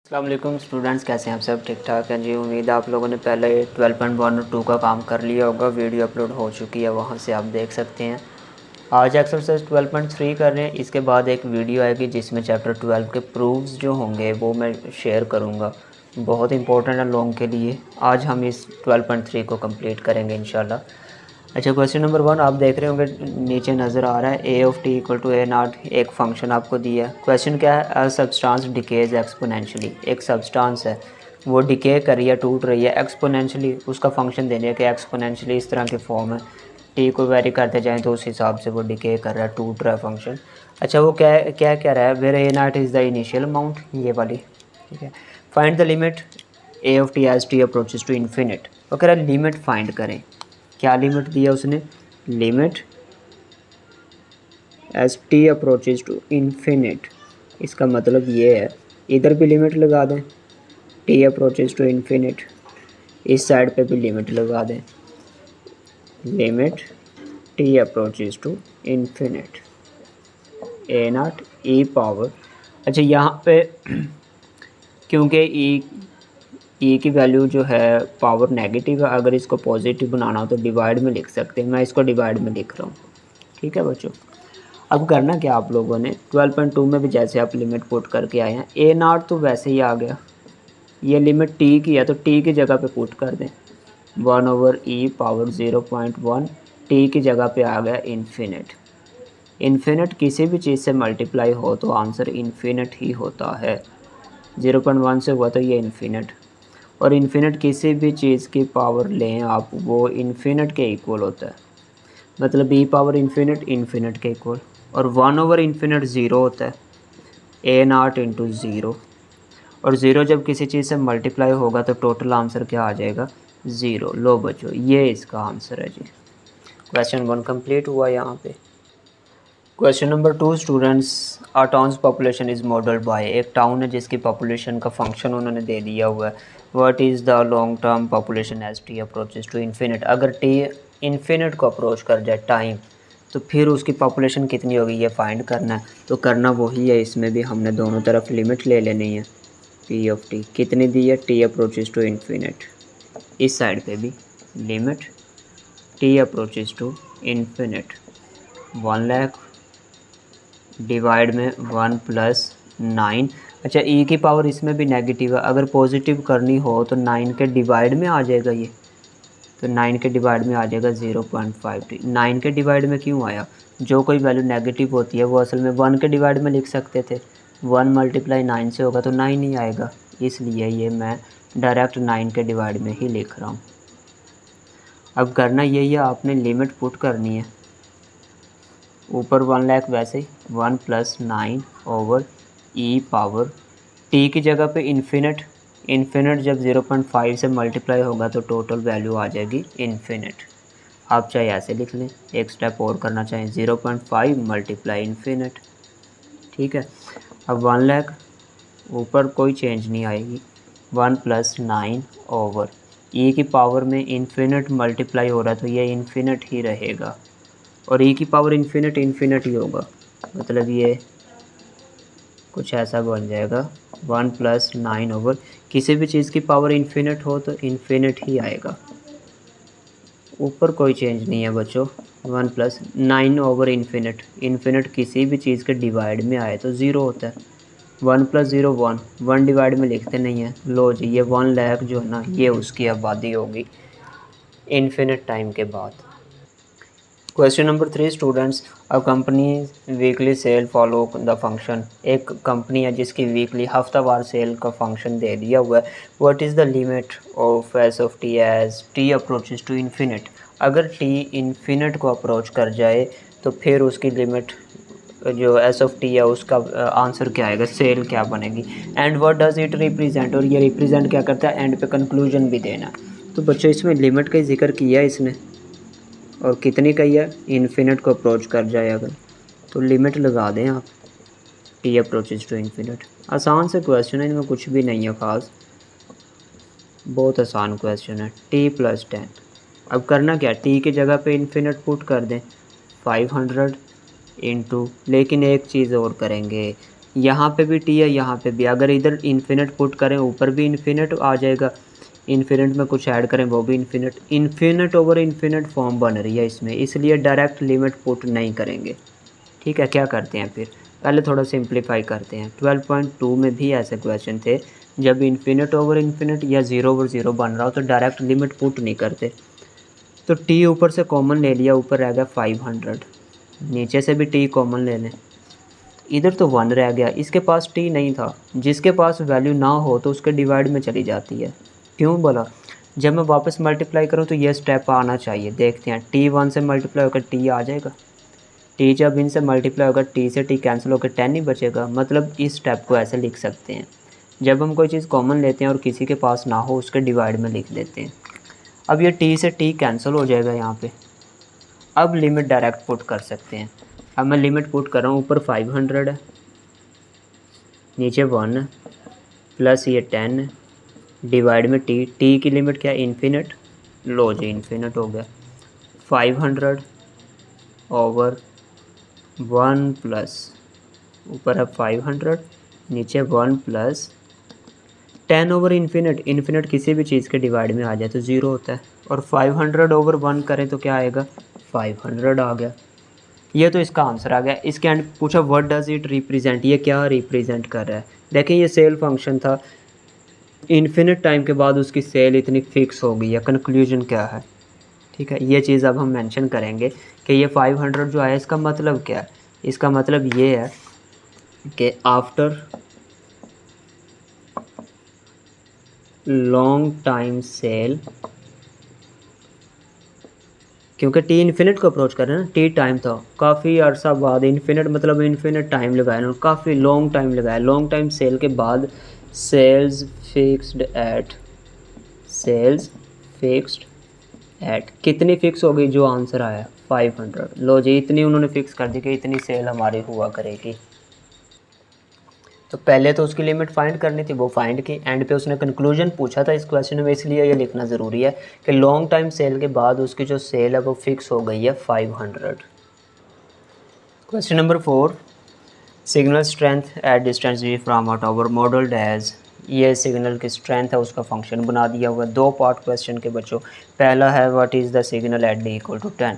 अस्सलाम वालेकुम स्टूडेंट्स, कैसे हैं आप सब? ठीक ठाक हैं जी। उम्मीद है आप लोगों ने पहले 12.1 और 2 का काम कर लिया होगा। वीडियो अपलोड हो चुकी है, वहां से आप देख सकते हैं। आज एक्सरसाइज 12.3 कर रहे हैं। इसके बाद एक वीडियो आएगी जिसमें चैप्टर 12 के प्रूफ्स जो होंगे वो मैं शेयर करूँगा। बहुत इंपॉर्टेंट है लोगों के लिए। आज हम इस 12.3 को कंप्लीट करेंगे इंशाल्लाह। अच्छा, क्वेश्चन नंबर 1 आप देख रहे होंगे, नीचे नज़र आ रहा है A of T equal to A naught. एक फंक्शन आपको दिया है। क्वेश्चन क्या है? A substance decays exponentially. एक सब्सटेंस है, वो डिके कर रही है, टूट रही है एक्सपोनेंशियली। उसका फंक्शन देने है कि एक्सपोनेंशियली इस तरह की फॉर्म है, टी को वेरी करते जाएँ तो उस हिसाब से वो डिके कर रहा है, टूट रहा है फंक्शन। अच्छा, वो क्या क्या कह रहा है? Where A naught is the initial amount, ये वाली। ठीक है, find the limit A of T as T approaches to infinite. वो कह रहा है लिमिट फाइंड करें। क्या लिमिट दिया उसने? Limit as T approaches to infinite. इसका मतलब ये है, इधर भी लिमिट लगा दें, टी अप्रोचेज टू इन्फिनिट, इस साइड पे भी लिमिट लगा दें, limit T approaches to infinite A naught E power. अच्छा, यहाँ पे क्योंकि ई की वैल्यू जो है पावर नेगेटिव है, अगर इसको पॉजिटिव बनाना हो तो डिवाइड में लिख सकते हैं। मैं इसको डिवाइड में लिख रहा हूँ। ठीक है बच्चों, अब करना क्या आप लोगों ने, 12.2 में भी जैसे आप लिमिट पुट करके आए हैं, ए नॉट तो वैसे ही आ गया, ये लिमिट टी की है तो टी की जगह पे पुट कर दें 1/e पावर 0.1। टी की जगह पे आ गया इन्फिनिट। इन्फिनिट किसी भी चीज़ से मल्टीप्लाई हो तो आंसर इन्फिनिट ही होता है। 0.1 से हुआ तो ये इन्फिनिट, और इन्फिनिट किसी भी चीज़ की पावर लें आप, वो इन्फिनिट के इक्वल होता है। मतलब e पावर इन्फिनिट इन्फिनिट के इक्वल, और 1/इन्फिनिट ज़ीरो होता है, ए नॉट इंटू ज़ीरो। और ज़ीरो जब किसी चीज़ से मल्टीप्लाई होगा तो टोटल आंसर क्या आ जाएगा? ज़ीरो। लो बच्चों, ये इसका आंसर है जी। क्वेश्चन 1 कंप्लीट हुआ यहाँ पे। Question number 2 students, a town's population is modelled by. एक टाउन है जिसकी पॉपुलेशन का फंक्शन उन्होंने दे दिया हुआ है। What is the long term population as T approaches to infinite. अगर टी इन्फिनिट को अप्रोच कर जाए टाइम, तो फिर उसकी पॉपुलेशन कितनी होगी ये फाइंड करना है। तो करना वही है, इसमें भी हमने दोनों तरफ लिमिट ले लेनी है। पी ऑफ टी कितनी दी है? T approaches to infinite. इस साइड पे भी limit T approaches to infinite 1 lakh divide में 1 + 9। अच्छा, ई की पावर इसमें भी नेगेटिव है, अगर पॉजिटिव करनी हो तो 9 के डिवाइड में आ जाएगा ये, तो 9 के डिवाइड में आ जाएगा 0.5। 9 के डिवाइड में क्यों आया? जो कोई वैल्यू नेगेटिव होती है वो असल में 1 के डिवाइड में लिख सकते थे। 1 × 9 से होगा तो 9 ही आएगा, इसलिए ये मैं डायरेक्ट 9 के डिवाइड में ही लिख रहा हूँ। अब करना यही है, आपने लिमिट पुट करनी है। ऊपर 1 लाख वैसे ही 1 + 9/e पावर टी की जगह पे इन्फिनिट। इन्फिनिट जब 0.5 से मल्टीप्लाई होगा तो टोटल वैल्यू आ जाएगी इन्फिनिट। आप चाहे ऐसे लिख लें, एक स्टेप और करना चाहें, 0.5 × इन्फिनिट। ठीक है, अब 1 लाख ऊपर कोई चेंज नहीं आएगी, 1 + 9/e की पावर में इन्फिनिट मल्टीप्लाई हो रहा है तो ये इन्फिनिट ही रहेगा, और e की पावर इन्फिनिट इन्फिनिट ही होगा। मतलब ये कुछ ऐसा बन जाएगा, 1 + 9 किसी भी चीज़ की पावर इन्फिनिट हो तो इन्फिनिट ही आएगा, ऊपर कोई चेंज नहीं है बच्चों। 1 + 9 इन्फिनिट, इन्फिनिट किसी भी चीज़ के डिवाइड में आए तो ज़ीरो होता है। 1 + 0 1, 1 डिवाइड में लिखते नहीं हैं। लो जी, ये 1 लाख जो है ना, ये उसकी आबादी होगी इन्फिनिट टाइम के बाद। Question number 3 students, a company weekly sale follow the function. एक कंपनी है जिसकी वीकली हफ्तावार सेल का फंक्शन दे दिया हुआ है। What is the limit of S of T as T approaches to infinite. अगर टी इन्फिनिट को अप्रोच कर जाए तो फिर उसकी लिमिट जो एस ऑफ टी है उसका आंसर क्या आएगा, सेल क्या बनेगी। And what does it represent, और ये रिप्रेजेंट क्या करता है, एंड पे कंक्लूजन भी देना। तो बच्चों इसमें लिमिट का जिक्र किया है इसने, और कितनी का है, इन्फिनिट को अप्रोच कर जाए अगर, तो लिमिट लगा दें आप, टी अप्रोचेज टू इन्फिनिट। आसान से क्वेश्चन है, इनमें कुछ भी नहीं है ख़ास, बहुत आसान क्वेश्चन है। टी + 10। अब करना क्या, टी की जगह पे इन्फिनिट पुट कर दें 500 इंटू, लेकिन एक चीज़ और करेंगे, यहाँ पे भी टी है, यहाँ पे भी। अगर इधर इन्फिनिट पुट करें ऊपर भी इन्फिनिट आ जाएगा, इन्फिनिट में कुछ ऐड करें वो भी infinite. Infinite over infinite form बन रही है इसमें, इसलिए डायरेक्ट लिमिट पुट नहीं करेंगे। ठीक है, क्या करते हैं फिर, पहले थोड़ा सिंप्लीफाई करते हैं। 12.2 में भी ऐसे क्वेश्चन थे जब इन्फिनिट ओवर इन्फिनिट या 0 ओवर 0 बन रहा हो तो डायरेक्ट लिमिट पुट नहीं करते। तो टी ऊपर से कॉमन ले लिया, ऊपर रह गया 500, नीचे से भी टी कॉमन ले लें। इधर तो 1 रह गया, इसके पास टी नहीं था। जिसके पास वैल्यू ना हो तो उसके डिवाइड में चली जाती है। क्यों बोला, जब मैं वापस मल्टीप्लाई करूँ तो ये स्टेप आना चाहिए। देखते हैं, टी 1 से मल्टीप्लाई होकर टी आ जाएगा, टी जब इनसे मल्टीप्लाई होगा टी से टी कैंसिल होकर 10 ही बचेगा। मतलब इस स्टेप को ऐसे लिख सकते हैं, जब हम कोई चीज़ कॉमन लेते हैं और किसी के पास ना हो उसके डिवाइड में लिख देते हैं। अब ये टी से टी कैंसिल हो जाएगा यहाँ पे। अब लिमिट डायरेक्ट पुट कर सकते हैं। अब मैं लिमिट पुट कर रहा हूँ, ऊपर 500 है, नीचे 1 प्लस ये 10 डिवाइड में टी। टी की लिमिट क्या है, इन्फिनिट। लो जी, इन्फिनिट हो गया। 500 ओवर 1 प्लस, ऊपर है 500, नीचे 1 प्लस 10 ओवर इन्फिनिट। इन्फिनिट किसी भी चीज़ के डिवाइड में आ जाए तो 0 होता है। और 500 ओवर 1 करें तो क्या आएगा, 500 आ गया। ये तो इसका आंसर आ गया। इसके एंड पूछा व्हाट डज इट रिप्रेजेंट, ये क्या रिप्रेजेंट कर रहा है। देखिए ये सेल फंक्शन था, इन्फिनिट टाइम के बाद उसकी सेल इतनी फिक्स हो गई है। कंक्लूजन क्या है, ठीक है, ये चीज़ अब हम मेंशन करेंगे कि ये 500 जो है इसका मतलब क्या है। इसका मतलब ये है कि आफ्टर लॉन्ग टाइम सेल, क्योंकि टी इन्फिनिट को अप्रोच कर रहे हैं ना, टी टाइम था, काफ़ी अर्सा बाद, इन्फिनिट मतलब इन्फिनिट टाइम लगाया उन्होंने, काफ़ी लॉन्ग टाइम लगाया। लॉन्ग टाइम सेल के बाद sales fixed at, sales fixed at कितनी फिक्स हो गई, जो आंसर आया 500। लो जी, इतनी उन्होंने फिक्स कर दी कि इतनी सेल हमारी हुआ करेगी। तो पहले तो उसकी लिमिट फाइंड करनी थी, वो फाइंड की। एंड पे उसने कंक्लूजन पूछा था इस क्वेश्चन में, इसलिए ये लिखना ज़रूरी है कि लॉन्ग टाइम सेल के बाद उसकी जो सेल है वो फिक्स हो गई है 500। Question number 4, signal strength at distance V from a tower modelled as, ये सिग्नल की स्ट्रेंथ है उसका फंक्शन बना दिया हुआ है। 2 पार्ट क्वेश्चन के बच्चों। पहला है what is the signal at D equal to 10।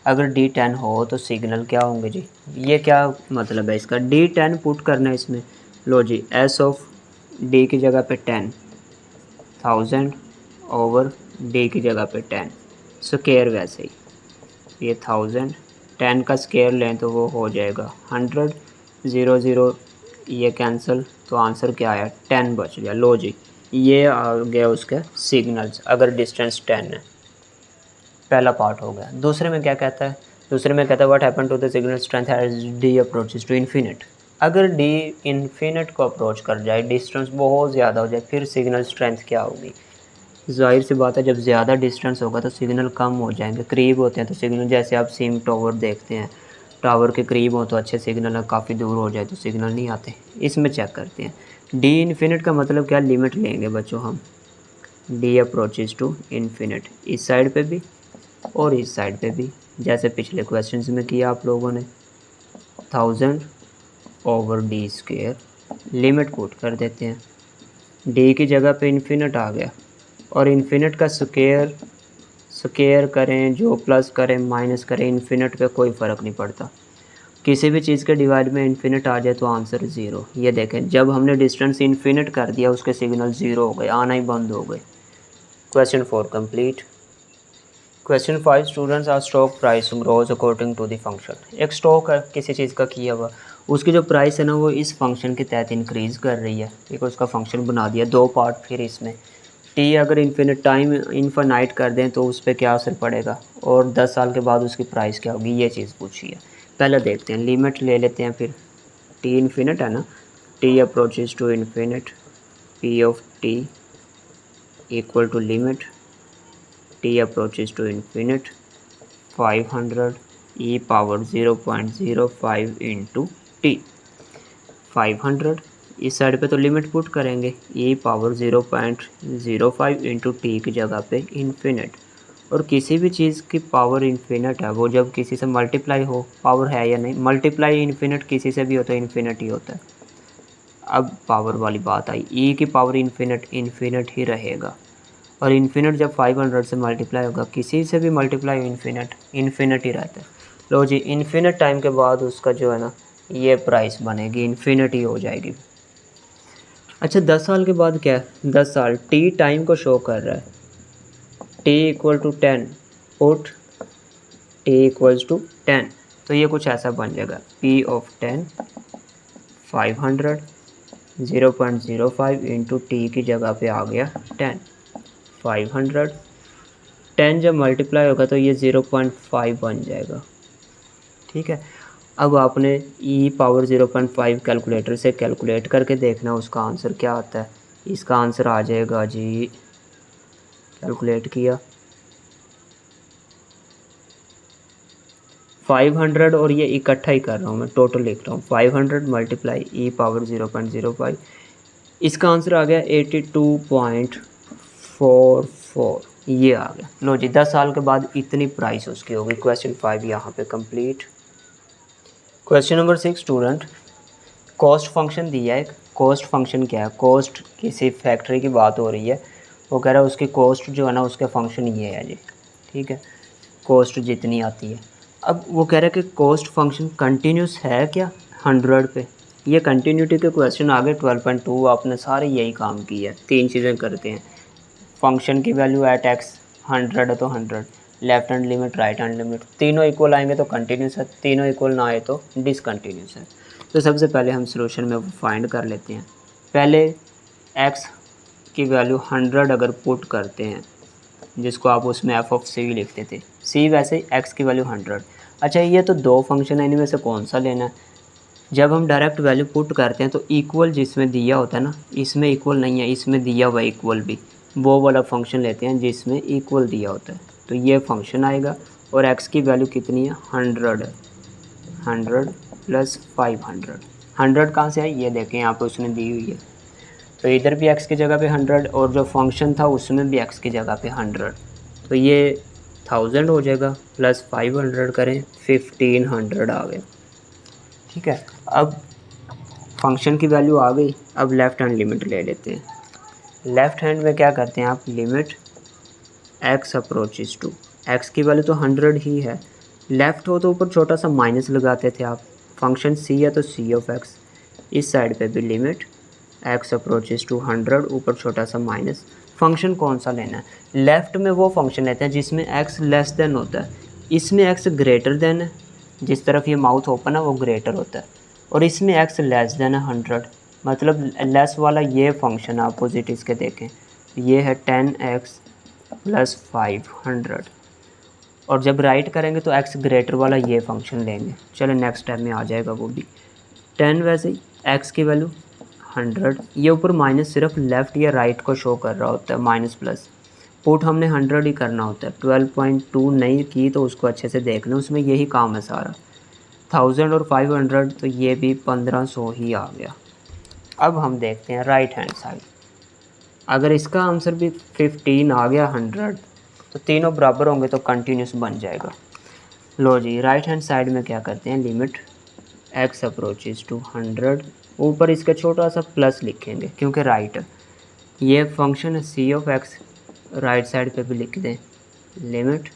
अगर डी 10 हो तो सिग्नल क्या होंगे जी, ये क्या मतलब है इसका, डी 10 पुट करना है इसमें। लो जी, एस ऑफ डी की जगह पे 10,000 ओवर डी की जगह पे 10 स्क्वायर, वैसे ही ये 1000, 10 का स्क्वायर लें तो वो हो जाएगा 100, 0 0 ये कैंसिल, तो आंसर क्या आया, 10 बच गया। लो जी, ये आ गया उसके सिग्नल्स अगर डिस्टेंस 10 है। पहला पार्ट हो गया। दूसरे में क्या कहता है, दूसरे में कहता है what happen to the signal strength as D approaches to infinite. अगर डी इन्फिनिट को अप्रोच कर जाए, डिस्टेंस बहुत ज़्यादा हो जाए, फिर सिग्नल स्ट्रेंथ क्या होगी। जाहिर सी बात है, जब ज़्यादा डिस्टेंस होगा तो सिग्नल कम हो जाएंगे। करीब होते हैं तो सिग्नल, जैसे आप सिम टावर देखते हैं, टावर के करीब हो तो अच्छे सिग्नल है, काफ़ी दूर हो जाए तो सिग्नल नहीं आते। इसमें चेक करते हैं डी इन्फिनिट का मतलब क्या, लिमिट लेंगे बच्चों हम, डी अप्रोचेस टू इन्फिनिट, इस साइड पे भी और इस साइड पे भी, जैसे पिछले क्वेश्चंस में किया आप लोगों ने। 1000 over D square, limit put कर देते हैं। डी की जगह पे इन्फिनिट आ गया, और इन्फिनिट का स्क्वायर, स्क्वायर करें, जो प्लस करें माइनस करें, इन्फिनिट पे कोई फ़र्क नहीं पड़ता। किसी भी चीज़ के डिवाइड में इन्फिनिट आ जाए तो आंसर 0। ये देखें, जब हमने डिस्टेंस इन्फिनिट कर दिया उसके सिग्नल 0 हो गए, आना ही बंद हो गए। Question 4 complete. Question 5, students are stock price grows according to the function. एक स्टॉक है किसी चीज़ का किया हुआ, उसकी जो प्राइस है ना वो इस फंक्शन के तहत इंक्रीज़ कर रही है। ठीक है, उसका फंक्शन बना दिया। 2 पार्ट फिर इसमें, टी अगर इन्फिनिट टाइम इनफाइनाइट कर दें तो उस पर क्या असर पड़ेगा, और 10 साल के बाद उसकी प्राइस क्या होगी, ये चीज़ पूछी है। पहले देखते हैं, लिमिट ले लेते हैं फिर। टी इन्फिनिट है ना, T approaches to infinite, P of T equal to limit t approaches to infinite 500 e power 0.05 into T. 500 इस साइड पे तो लिमिट पुट करेंगे, e पावर 0.05 इंटू टी की जगह पे इन्फिनिट। और किसी भी चीज़ की पावर इन्फिनिट है वो जब किसी से मल्टीप्लाई हो, पावर है या नहीं, मल्टीप्लाई इन्फिनिट किसी से भी होता है, इन्फिनिट ही होता है। अब पावर वाली बात आई, ई की पावर इन्फिनिट ही रहेगा, और इन्फिनिट जब 500 से मल्टीप्लाई होगा, किसी से भी मल्टीप्लाई इन्फिनिट ही रहता है। लो जी, इन्फिनिट टाइम के बाद उसका जो है ना ये प्राइस बनेगी, इन्फिनिट ही हो जाएगी। अच्छा 10 साल के बाद क्या है, 10 साल टी टाइम को शो कर रहा है, T equal to 10, put T equals to 10, तो ये कुछ ऐसा बन जाएगा, पी ऑफ 10 500 0.05 इंटू टी की जगह पे आ गया 10, 500 10 जब मल्टीप्लाई होगा तो ये 0.5 बन जाएगा। ठीक है, अब आपने ई पावर 0.5 कैलकुलेटर से कैलकुलेट करके देखना उसका आंसर क्या आता है। इसका आंसर आ जाएगा जी, कैलकुलेट किया 500, और ये इकट्ठा ही कर रहा हूँ मैं, टोटल लिख रहा हूँ, 500 मल्टीप्लाई ई पावर 0.05, इसका आंसर आ गया 82.44, ये आ गया। लो जी, 10 साल के बाद इतनी प्राइस उसकी होगी। क्वेश्चन 5 यहाँ पे complete. Question number 6 student, cost function दिया है। कॉस्ट फंक्शन क्या है, कॉस्ट किसी फैक्ट्री की बात हो रही है, वो कह रहा है उसकी कॉस्ट जो है ना उसके फंक्शन ये है जी। ठीक है, कॉस्ट जितनी आती है। अब वो कह रहा है कि कॉस्ट फंक्शन कंटिन्यूस है क्या 100 पे। ये कंटिन्यूटी के क्वेश्चन आ गए 12.2, आपने सारे यही काम किया है। 3 चीज़ें करते हैं, फंक्शन की वैल्यू एट एक्स 100 है तो 100, left hand limit right hand limit, तीनों इक्वल आएंगे तो कंटिन्यूस है, तीनों इक्वल ना आए तो डिसकंटिन्यूस है। तो सबसे पहले हम सॉल्यूशन में फाइंड कर लेते हैं। पहले x की वैल्यू 100 अगर पुट करते हैं, जिसको आप उसमें एफ ऑफ सी लिखते थे, सी वैसे ही x की वैल्यू 100। अच्छा, ये तो दो फंक्शन है, इनमें से कौन सा लेना है। जब हम डायरेक्ट वैल्यू पुट करते हैं तो इक्वल जिसमें दिया होता है ना, इसमें इक्वल नहीं है, इसमें दिया हुआ इक्वल भी, वो वाला फंक्शन लेते हैं जिसमें इक्वल दिया होता है, तो ये फंक्शन आएगा। और x की वैल्यू कितनी है, 100 है, 100 प्लस 500, 100 कहाँ से आई, ये देखें यहाँ पे उसने दी हुई है, तो इधर भी x की जगह पे 100, और जो फंक्शन था उसमें भी x की जगह पे 100, तो ये 1000 हो जाएगा, प्लस 500 करें 1500 आ गया। ठीक है, अब फंक्शन की वैल्यू आ गई, अब लेफ़्ट हैंड लिमिट ले लेते हैं। लेफ़्ट हैंड में क्या करते हैं आप, limit x approaches to, x की वैल्यू तो 100 ही है, लेफ़्ट हो तो ऊपर छोटा सा माइनस लगाते थे आप, फंक्शन c है तो c ऑफ x, इस साइड पे भी लिमिट x अप्रोचेस टू 100, ऊपर छोटा सा माइनस। फंक्शन कौन सा लेना है, लेफ़्ट में वो फंक्शन लेते हैं जिसमें x लेस देन होता है, इसमें x ग्रेटर देन है, जिस तरफ ये माउथ ओपन है वो ग्रेटर होता है, और इसमें x लेस देन है 100, मतलब लेस वाला ये फंक्शन आप अपोजिट इसके देखें, ये है 10x प्लस 500, और जब राइट करेंगे तो x ग्रेटर वाला ये फंक्शन लेंगे। चलो नेक्स्ट स्टेप में आ जाएगा वो भी, 10 वैसे ही x की वैल्यू 100, ये ऊपर माइनस सिर्फ लेफ़्ट या राइट को शो कर रहा होता है, माइनस प्लस, पुट हमने 100 ही करना होता है। 12.2 नहीं की तो उसको अच्छे से देख लें, उसमें यही काम है सारा। 1000 और 500 तो ये भी 1500 ही आ गया। अब हम देखते हैं राइट हैंड साइड, अगर इसका आंसर भी 15 आ गया 100, तो तीनों बराबर होंगे तो कंटिन्यूस बन जाएगा। लो जी, राइट हैंड साइड में क्या करते हैं, लिमिट x अप्रोचेस टू 100, ऊपर इसका छोटा सा प्लस लिखेंगे क्योंकि राइट है, ये फंक्शन है c of x, right side पे भी लिख दें, लिमिट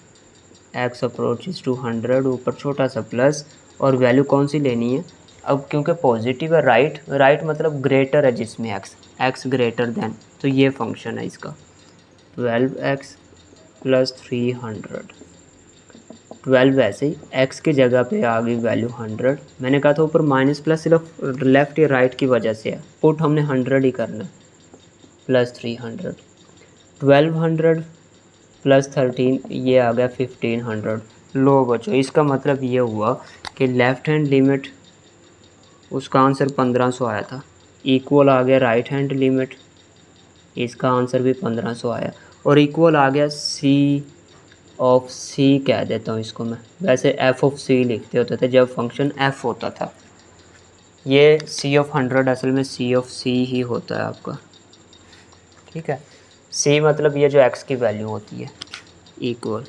x अप्रोचेस टू 100, ऊपर छोटा सा प्लस, और वैल्यू कौन सी लेनी है, अब क्योंकि पॉजिटिव है, राइट मतलब ग्रेटर है जिसमें x ग्रेटर देन, तो ये फंक्शन है इसका 12x प्लस 300, 12 ऐसे ही x की जगह पे आ गई वैल्यू 100, मैंने कहा था ऊपर माइनस प्लस सिर्फ लेफ़्ट या राइट की वजह से है, पुट हमने 100 ही करना है, प्लस 300, 1200 प्लस 13, ये आ गया 1500। लो बच्चों, इसका मतलब ये हुआ कि लेफ़्ट हैंड लिमिट उसका आंसर 1500 आया था, इक्वल आ गया राइट हैंड लिमिट, इसका आंसर भी 1500 आया, और इक्वल आ गया c ऑफ c, कह देता हूँ इसको मैं, वैसे f ऑफ c लिखते होते थे जब फंक्शन f होता था, ये c ऑफ 100 असल में c ऑफ c ही होता है आपका। ठीक है, c मतलब ये जो x की वैल्यू होती है, इक्वल,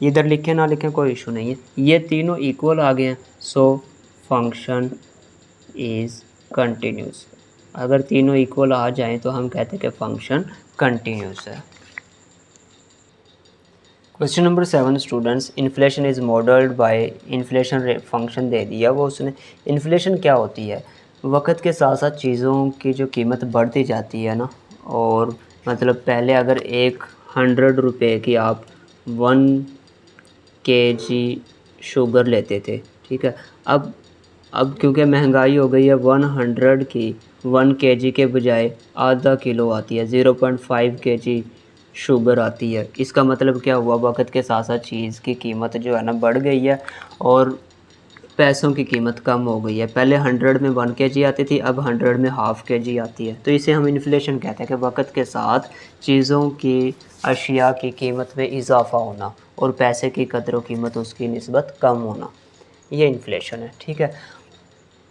इधर लिखें ना लिखें कोई इशू नहीं है, ये तीनों इक्वल आ गए हैं, सो फंक्शन इज़ कंटिन्यूस। अगर तीनों इक्वल आ जाएं तो हम कहते हैं कि फंक्शन कंटिन्यूस है। Question number 7 students, inflation is modelled by inflation rate function दे दिया वो उसने। इन्फ्लेशन क्या होती है? वक्त के साथ साथ चीज़ों की जो कीमत बढ़ती जाती है ना, और मतलब पहले अगर 100 रुपये की आप 1 kg शुगर लेते थे, ठीक है, अब क्योंकि महंगाई हो गई है 100 की 1 kg के बजाय आधा किलो आती है, 0.5 kg शुगर आती है। इसका मतलब क्या हुआ? वक्त के साथ साथ चीज़ की कीमत जो है ना बढ़ गई है और पैसों की कीमत कम हो गई है। पहले 100 में 1 kg आती थी, अब 100 में हाफ kg आती है। तो इसे हम इन्फ्लेशन कहते हैं कि वक्त के साथ चीज़ों की, अशिया की कीमत में इजाफा होना और पैसे की कदर व कीमत उसकी निस्बत कम होना, ये इन्फ्लेशन है। ठीक है,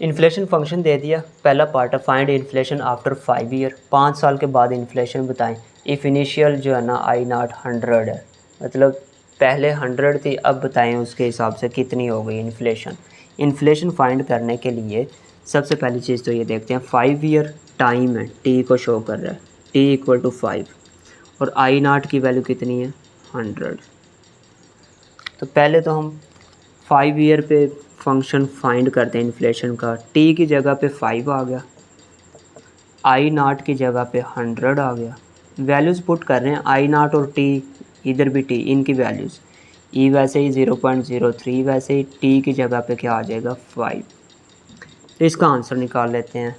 इन्फ्लेशन फंक्शन दे दिया। पहला पार्ट है फाइंड इन्फ्लेशन आफ्टर 5 ईयर, 5 साल के बाद इन्फ्लेशन बताएं। इफ़ इनिशियल जो है ना I0 100 है, मतलब पहले 100 थी, अब बताएं उसके हिसाब से कितनी हो गई इन्फ्लेशन। इन्फ्लेशन फाइंड करने के लिए सबसे पहली चीज़ तो ये देखते हैं 5 ईयर टाइम है, टी को शो कर रहा है, टी इक्वल टू 5 और I0 की वैल्यू कितनी है 100। तो पहले तो हम 5 ईयर पे फंक्शन फाइंड करते हैं इन्फ्लेशन का। टी की जगह पे 5 आ गया, I0 की जगह पे 100 आ गया। वैल्यूज़ पुट कर रहे हैं I0 और टी, इधर भी टी, इनकी वैल्यूज़। ई वैसे ही 0.03, वैसे ही टी की जगह पे क्या आ जाएगा 5। तो इसका आंसर निकाल लेते हैं,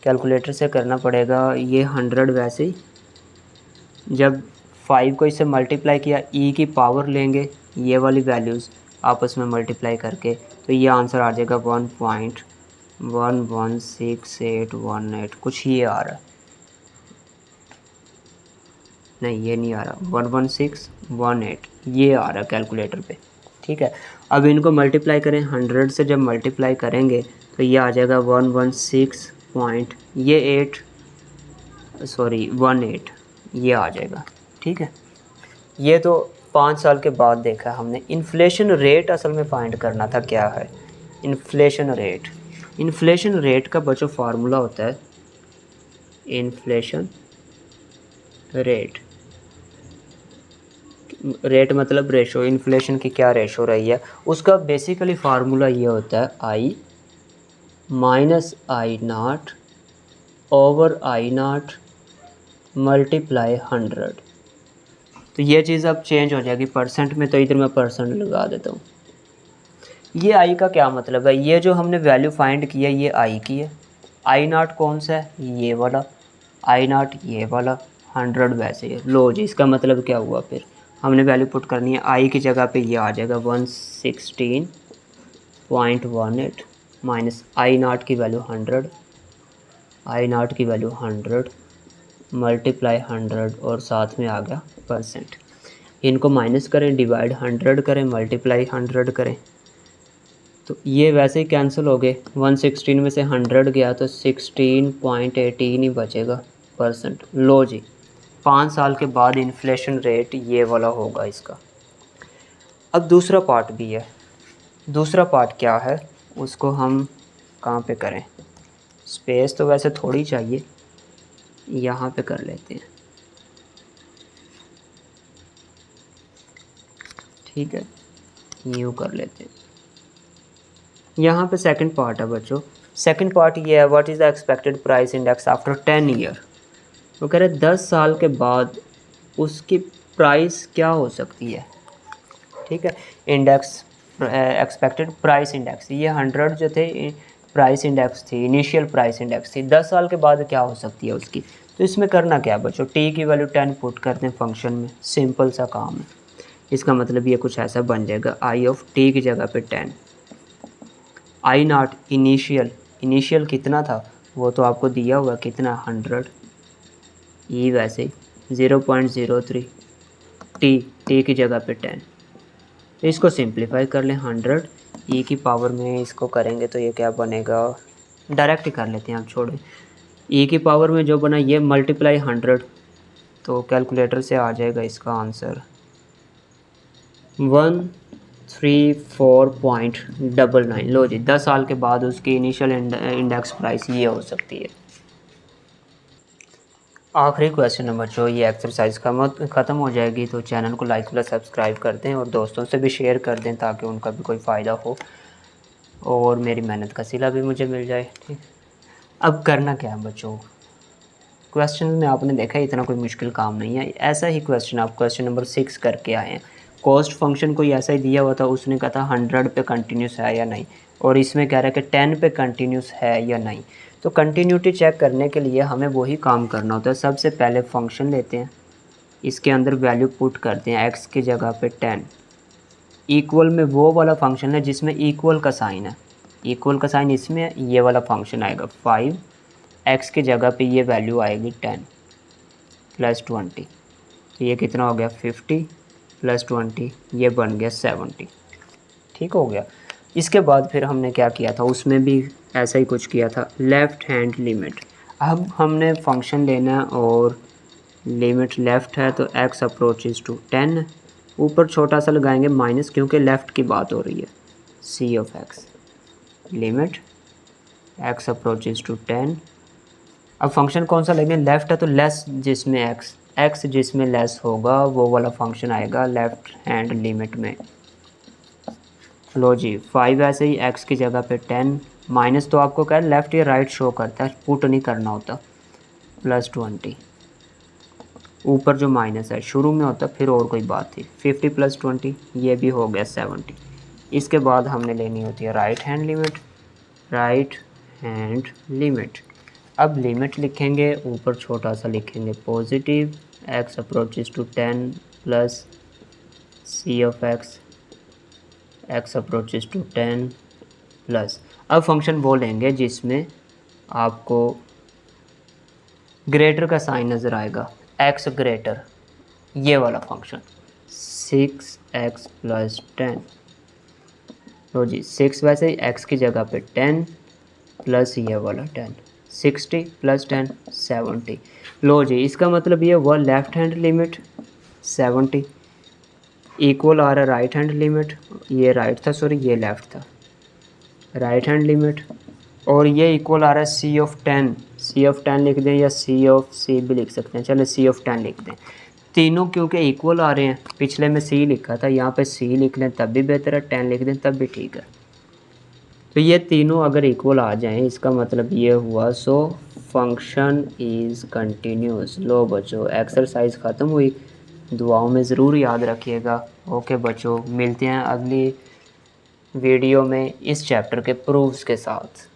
कैलकुलेटर से करना पड़ेगा। ये 100 वैसे ही, जब 5 को इससे मल्टीप्लाई किया, ई की पावर लेंगे, ये वाली वैल्यूज़ आपस में मल्टीप्लाई करके, तो ये आंसर आ जाएगा 1.116818, कुछ ये आ रहा है, नहीं ये नहीं आ रहा, 11618 ये आ रहा है कैलकुलेटर पे। ठीक है, अब इनको मल्टीप्लाई करें, 100 से जब मल्टीप्लाई करेंगे तो ये आ जाएगा 18 ये आ जाएगा। ठीक है, ये तो 5 साल के बाद देखा हमने। इन्फ्लेशन रेट असल में फाइंड करना था, क्या है इन्फ्लेशन रेट। इन्फ्लेशन रेट का बच्चों फार्मूला होता है इन्फ्लेशन रेट, रेट मतलब रेशो, इन्फ्लेशन की क्या रेशो रही है उसका बेसिकली फार्मूला ये होता है I minus I0 over I0 multiply 100। तो ये चीज़ अब चेंज हो जाएगी परसेंट में, तो इधर मैं परसेंट लगा देता हूँ। ये I का क्या मतलब है? ये जो हमने वैल्यू फाइंड किया ये I की है। I0 कौन सा है? ये वाला। I0 ये वाला, 100 वैसे है। लो जी, इसका मतलब क्या हुआ? फिर हमने वैल्यू पुट करनी है, I की जगह पे ये आ जाएगा 116.18 माइनस I0 की वैल्यू 100, I0 की वैल्यू 100 मल्टीप्लाई 100 और साथ में आ गया परसेंट। इनको माइनस करें, डिवाइड 100 करें, मल्टीप्लाई 100 करें, तो ये वैसे ही कैंसिल हो गए। 116 में से 100 गया तो 16.18 ही बचेगा परसेंट। लो जी, 5 साल के बाद इन्फ्लेशन रेट ये वाला होगा इसका। अब दूसरा पार्ट भी है। दूसरा पार्ट क्या है उसको हम कहाँ पे करें? स्पेस तो वैसे थोड़ी चाहिए, यहाँ पे कर लेते हैं। ठीक है, यूँ कर लेते हैं। यहाँ पे सेकंड पार्ट है बच्चों। सेकंड पार्ट ये है, what is the expected price index after 10 year. वो कह रहे 10 साल के बाद उसकी प्राइस क्या हो सकती है। ठीक है, इंडेक्स एक्सपेक्टेड प्राइस इंडेक्स, ये 100 जो थे प्राइस इंडेक्स थी, इनिशियल प्राइस इंडेक्स थी। 10 साल के बाद क्या हो सकती है उसकी। तो इसमें करना क्या बच्चों, टी की वैल्यू 10 पुट करते हैं फंक्शन में, सिंपल सा काम है। इसका मतलब ये कुछ ऐसा बन जाएगा, I ऑफ टी की जगह पे 10, I0 इनिशियल कितना था वो तो आपको दिया हुआ, कितना 100, ई वैसे 0.03, टी की जगह पे 10। तो इसको सिंप्लीफाई कर लें, 100 ई की पावर में इसको करेंगे तो ये क्या बनेगा, डायरेक्ट ही कर लेते हैं, आप छोड़ें। ई की पावर में जो बना ये मल्टीप्लाई 100, तो कैलकुलेटर से आ जाएगा इसका आंसर 34.99। लो जी, 10 साल के बाद उसकी इनिशियल इंडेक्स प्राइस ये हो सकती है। आखिरी क्वेश्चन नंबर जो ये एक्सरसाइज ख़त्म हो जाएगी, तो चैनल को लाइक प्लस सब्सक्राइब कर दें और दोस्तों से भी शेयर कर दें ताकि उनका भी कोई फ़ायदा हो और मेरी मेहनत का सिला भी मुझे मिल जाए। ठीक, अब करना क्या है बच्चों, क्वेश्चन में आपने देखा इतना कोई मुश्किल काम नहीं है। ऐसा ही क्वेश्चन आप क्वेश्चन नंबर 6 करके आए हैं। कॉस्ट फंक्शन कोई ऐसा ही दिया हुआ था, उसने कहा था 100 पे कंटिन्यूस है या नहीं, और इसमें कह रहा है कि 10 पे कंटिन्यूस है या नहीं। तो कंटिन्यूटी चेक करने के लिए हमें वही काम करना होता है। सबसे पहले फंक्शन लेते हैं, इसके अंदर वैल्यू पुट करते हैं, x की जगह पे 10 इक्वल में वो वाला फंक्शन है जिसमें इक्वल का साइन है। इक्वल का साइन इसमें ये वाला फंक्शन आएगा 5, x की जगह पे ये वैल्यू आएगी 10 प्लस 20, तो ये कितना हो गया 50 प्लस 20, ये बन गया 70। ठीक हो गया। इसके बाद फिर हमने क्या किया था, उसमें भी ऐसा ही कुछ किया था, लेफ़्ट हैंड लिमिट। अब हमने फंक्शन लेना है और लिमिट लेफ़्ट है तो x अप्रोचेज टू 10, ऊपर छोटा सा लगाएंगे माइनस क्योंकि लेफ़्ट की बात हो रही है, c of x limit x approaches to 10। अब फंक्शन कौन सा लेंगे, लेफ़्ट है तो लेस जिसमें x जिसमें लेस होगा वो वाला फंक्शन आएगा लेफ़्ट हैंड लिमिट में। लो जी, 5 ऐसे ही x की जगह पे 10 माइनस, तो आपको क्या लेफ़्ट या राइट शो करता है, पुट नहीं करना होता, प्लस 20, ऊपर जो माइनस है शुरू में होता फिर और कोई बात थी, 50 प्लस 20 ये भी हो गया 70। इसके बाद हमने लेनी होती है right hand limit. Right hand limit, अब लिमिट लिखेंगे, ऊपर छोटा सा लिखेंगे positive, x approaches to 10 plus c of x approaches to 10 plus, अब फंक्शन वो लेंगे जिसमें आपको ग्रेटर का साइन नज़र आएगा, x ग्रेटर, ये वाला फंक्शन 6x प्लस 10। लो जी, 6 वैसे ही x की जगह पे 10 प्लस ये वाला 10, 60 प्लस 10 70। लो जी, इसका मतलब ये हुआ लेफ़्ट हैंड लिमिट 70 इक्वल आ रहा राइट हैंड लिमिट, ये राइट था सॉरी ये लेफ़्ट था, राइट हैंड लिमिट, और ये इक्वल आ रहा है c ऑफ 10। c ऑफ 10 लिख दें या c ऑफ c भी लिख सकते हैं, चलो c ऑफ 10 लिख दें। तीनों क्योंकि इक्वल आ रहे हैं, पिछले में c लिखा था, यहाँ पे c लिख लें तब भी बेहतर है, 10 लिख दें तब भी ठीक है। तो ये तीनों अगर इक्वल आ जाएं इसका मतलब ये हुआ सो फंक्शन इज़ कंटिन्यूस। लो बच्चों, एक्सरसाइज ख़त्म हुई, दुआओं में ज़रूर याद रखिएगा। ओके बच्चों, मिलते हैं अगली वीडियो में इस चैप्टर के प्रूफ्स के साथ।